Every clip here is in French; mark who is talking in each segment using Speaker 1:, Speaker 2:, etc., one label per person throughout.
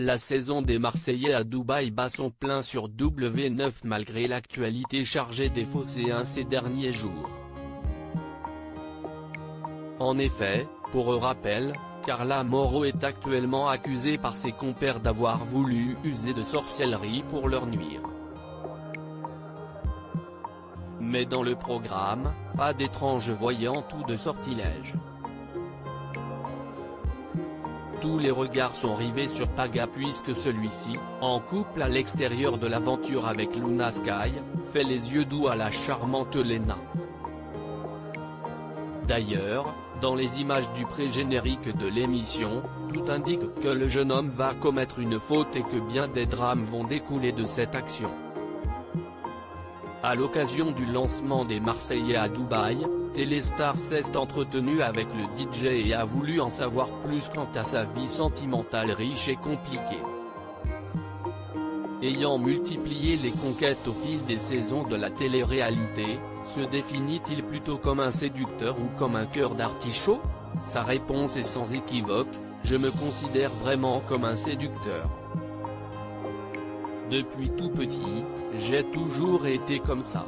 Speaker 1: La saison des Marseillais à Dubaï bat son plein sur W9 malgré l'actualité chargée des Phocéens ces derniers jours. En effet, pour rappel, Carla Mauro est actuellement accusée par ses compères d'avoir voulu user de sorcellerie pour leur nuire. Mais dans le programme, pas d'étranges voyantes ou de sortilèges. Tous les regards sont rivés sur Paga puisque celui-ci, en couple à l'extérieur de l'aventure avec Luna Sky, fait les yeux doux à la charmante Lena. D'ailleurs, dans les images du pré-générique de l'émission, tout indique que le jeune homme va commettre une faute et que bien des drames vont découler de cette action. À l'occasion du lancement des Marseillais à Dubaï, Téléstar s'est entretenu avec le DJ et a voulu en savoir plus quant à sa vie sentimentale riche et compliquée. Ayant multiplié les conquêtes au fil des saisons de la télé-réalité, se définit-il plutôt comme un séducteur ou comme un cœur d'artichaut? Sa réponse est sans équivoque: je me considère vraiment comme un séducteur. Depuis tout petit, j'ai toujours été comme ça.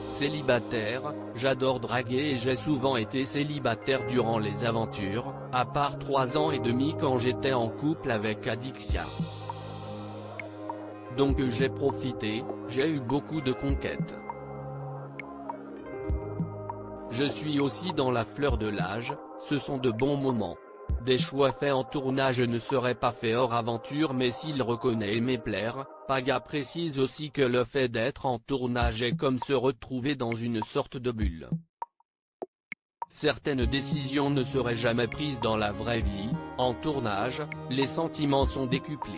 Speaker 1: Célibataire, j'adore draguer et j'ai souvent été célibataire durant les aventures, à part 3 ans et demi quand j'étais en couple avec Adixia. Donc j'ai profité, j'ai eu beaucoup de conquêtes. Je suis aussi dans la fleur de l'âge, ce sont de bons moments. Des choix faits en tournage ne seraient pas faits hors aventure, mais s'il reconnaît aimer plaire, Paga précise aussi que le fait d'être en tournage est comme se retrouver dans une sorte de bulle. Certaines décisions ne seraient jamais prises dans la vraie vie, en tournage, les sentiments sont décuplés.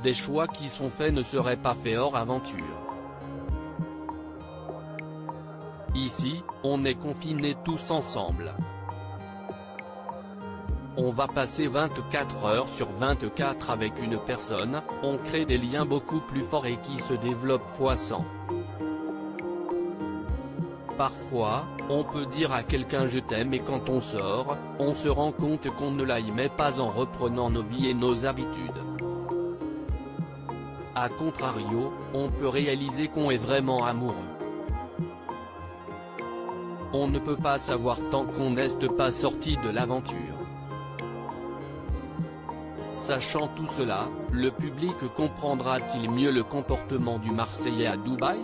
Speaker 1: Des choix qui sont faits ne seraient pas faits hors aventure. Ici, on est confinés tous ensemble. On va passer 24 heures sur 24 avec une personne, on crée des liens beaucoup plus forts et qui se développent fois 100. Parfois, on peut dire à quelqu'un je t'aime et quand on sort, on se rend compte qu'on ne l'aimait pas en reprenant nos vies et nos habitudes. A contrario, on peut réaliser qu'on est vraiment amoureux. On ne peut pas savoir tant qu'on n'est pas sorti de l'aventure. Sachant tout cela, le public comprendra-t-il mieux le comportement du Marseillais à Dubaï?